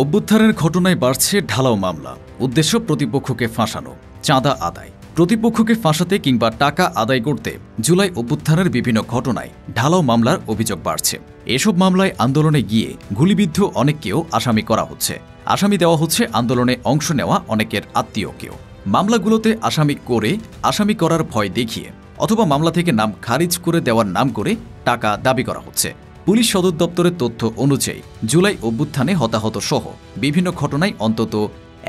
অভ্যুত্থানের ঘটনায় বাড়ছে ঢালাও মামলা। উদ্দেশ্য প্রতিপক্ষকে ফাঁসানো, চাঁদা আদায়। প্রতিপক্ষকে ফাঁসাতে কিংবা টাকা আদায় করতে জুলাই অভ্যুত্থানের বিভিন্ন ঘটনায় ঢালাও মামলার অভিযোগ বাড়ছে। এসব মামলায় আন্দোলনে গিয়ে গুলিবিদ্ধ অনেককেও আসামি করা হচ্ছে। আসামি দেওয়া হচ্ছে আন্দোলনে অংশ নেওয়া অনেকের আত্মীয়কেও। মামলাগুলোতে আসামি করার ভয় দেখিয়ে অথবা মামলা থেকে নাম খারিজ করে দেওয়ার নাম করে টাকা দাবি করা হচ্ছে। পুলিশ সদর দপ্তরের তথ্য অনুযায়ী জুলাই অভ্যুত্থানে হতাহত সহ বিভিন্ন ঘটনায় অন্তত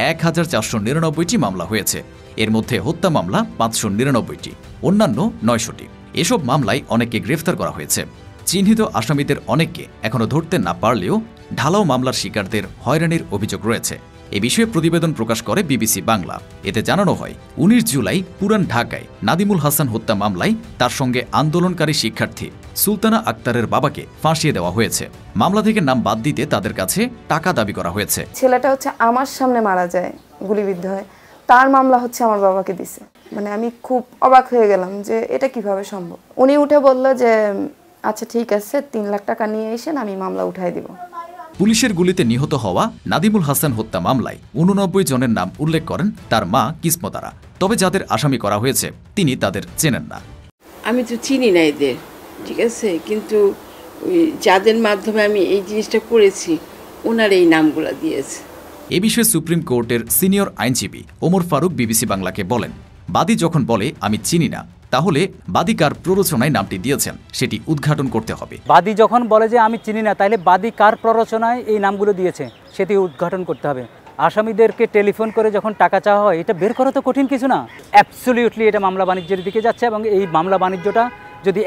১,৪৯৯টি মামলা হয়েছে। এর মধ্যে হত্যা মামলা ৫৯৯টি, অন্যান্য ৯০০টি। এসব মামলায় অনেককে গ্রেফতার করা হয়েছে। চিহ্নিত আসামিদের অনেককে এখনও ধরতে না পারলেও ঢালাও মামলার শিকারদের হয়রানির অভিযোগ রয়েছে। এ বিষয়ে প্রতিবেদন প্রকাশ করে বিবিসি বাংলা। এতে জানানো হয়, ১৯ জুলাই পুরান ঢাকায় নাদিমুল হাসান হত্যা মামলায় তার সঙ্গে আন্দোলনকারী শিক্ষার্থী সুলতানা আক্তারের বাবাকে ফাঁসিয়ে দেওয়া হয়েছে। মামলা থেকে নাম বাদ দিতে তাদের কাছে টাকা দাবি করা হয়েছে। ছেলেটা আমার সামনে মারা যায়, গুলিবিদ্ধ হয়, তার মামলা আমার বাবাকে দিছে। আমি খুব অবাক হয়ে গেলাম যে এটা কিভাবে সম্ভব। উনি উঠে বলল যে আচ্ছা ঠিক আছে, ৩ লাখ টাকা নিয়ে এসেন, আমি মামলা উঠাই দিব। পুলিশের গুলিতে নিহত হওয়া নাদিমুল হাসান হত্যা মামলায় ৮৯ জনের নাম উল্লেখ করেন তার মা কিসমতারা। তবে যাদের আসামি করা হয়েছে তিনি তাদের চেনেন না। আমি তো চিনি না এদের, ঠিক আছে, কিন্তু যাদের মাধ্যমে আমি এই জিনিসটা করেছি ওনার এই নামগুলো দিয়েছে। এ বিষয়ে সুপ্রিম কোর্টের সিনিয়র আইনজীবী ওমর ফারুক বিবিসি বাংলাকে বলেন, বাদী যখন বলে আমি চিনি না, তাহলে বাদী কার প্ররোচনায় নামটি দিয়েছেন সেটি উদ্ঘাটন করতে হবে। বাদী যখন বলে যে আমি চিনি না, তাহলে বাদী কার প্ররোচনায় এই নামগুলো দিয়েছে সেটি উদ্ঘাটন করতে হবে। আসামিদেরকে টেলিফোন করে যখন টাকা চাওয়া হয়, এটা বের করা তো কঠিন কিছু না। অ্যাবসলিউটলি এটা মামলা বাণিজ্যের দিকে যাচ্ছে, এবং এই মামলা বাণিজ্যটা যদি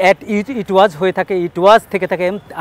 ইট ওয়াজ হয়ে থাকে, ইট ওয়াজ থেকে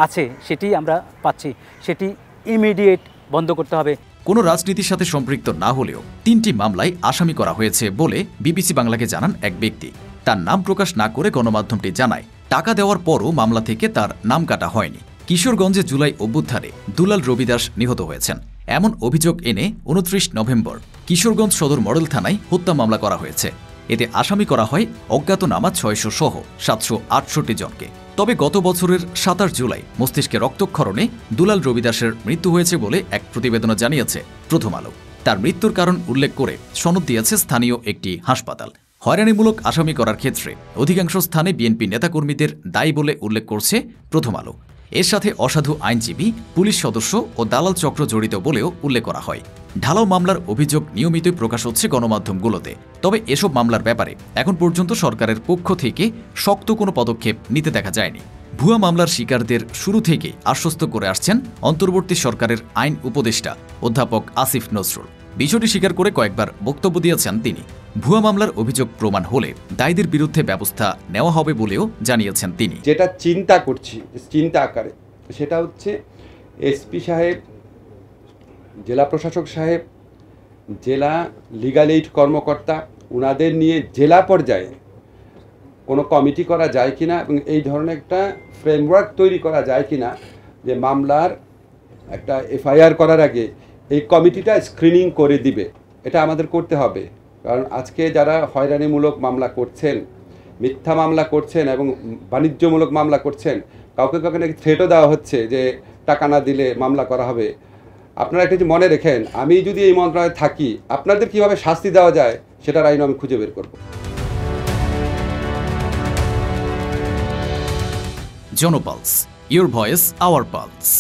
আছে, সেটি আমরা পাচ্ছি, সেটি ইমিডিয়েট বন্ধ করতে হবে। কোনো রাজনীতির সাথে সম্পৃক্ত না হলেও ৩টি মামলায় আসামি করা হয়েছে বলে বিবিসি বাংলাকে জানান এক ব্যক্তি। তার নাম প্রকাশ না করে গণমাধ্যমটি জানায়, টাকা দেওয়ার পরও মামলা থেকে তার নাম কাটা হয়নি। কিশোরগঞ্জে জুলাই অভ্যুত্থানে দুলাল রবিদাস নিহত হয়েছেন এমন অভিযোগ এনে ২৯ নভেম্বর কিশোরগঞ্জ সদর মডেল থানায় হত্যা মামলা করা হয়েছে। এতে আসামি করা হয় অজ্ঞাতনামা ৬০০ সহ ৭৬৮ জনকে। তবে গত বছরের ২৭ জুলাই মস্তিষ্কে রক্তক্ষরণে দুলাল রবিদাসের মৃত্যু হয়েছে বলে এক প্রতিবেদনে জানিয়েছে প্রথম আলো। তার মৃত্যুর কারণ উল্লেখ করে সনদ দিয়েছে স্থানীয় একটি হাসপাতাল। হয়রানিমূলক আসামি করার ক্ষেত্রে অধিকাংশ স্থানে বিএনপি নেতাকর্মীদের দায়ী বলে উল্লেখ করছে প্রথম আলো। এর সাথে অসাধু আইনজীবী, পুলিশ সদস্য ও দালাল চক্র জড়িত বলেও উল্লেখ করা হয়। ঢালাও মামলার অভিযোগ নিয়মিতই প্রকাশ হচ্ছে গণমাধ্যমগুলোতে। তবে এসব মামলার ব্যাপারে এখন পর্যন্ত সরকারের পক্ষ থেকে শক্ত কোনো পদক্ষেপ নিতে দেখা যায়নি। ভুয়া মামলার শিকারদের শুরু থেকেই আশ্বস্ত করে আসছেন অন্তর্বর্তী সরকারের আইন উপদেষ্টা অধ্যাপক আসিফ নজরুল। বিষয়টি স্বীকার করে কয়েকবার বক্তব্য দিয়েছেন তিনি। ভুয়া মামলার অভিযোগ প্রমাণ হলে দায়ীদের বিরুদ্ধে ব্যবস্থা নেওয়া হবে বলেও জানিয়েছেন তিনি। যেটা চিন্তা করছি, চিন্তা আকারে, সেটা হচ্ছে এসপি সাহেব, জেলা প্রশাসক সাহেব, জেলা লিগ্যাল এইড কর্মকর্তা, ওনাদের নিয়ে জেলা পর্যায়ে কোনো কমিটি করা যায় কিনা, এবং এই ধরনের একটা ফ্রেমওয়ার্ক তৈরি করা যায় কিনা যে মামলার একটা এফআইআর করার আগে এই কমিটিটা স্ক্রিনিং করে দিবে। এটা আমাদের করতে হবে, কারণ আজকে যারা হয়রানিমূলক মামলা করছেন, মিথ্যা মামলা করছেন এবং বাণিজ্যমূলক মামলা করছেন, কাউকে কাউকে নাকি থ্রেটও দেওয়া হচ্ছে যে টাকা না দিলে মামলা করা হবে। আপনারা একটা যে মনে রেখেন, আমি যদি এই মন্ত্রণালয়ে থাকি, আপনাদের কিভাবে শাস্তি দেওয়া যায় সেটার আইন আমি খুঁজে বের করব। Jan Pulse, your voice hour pulse.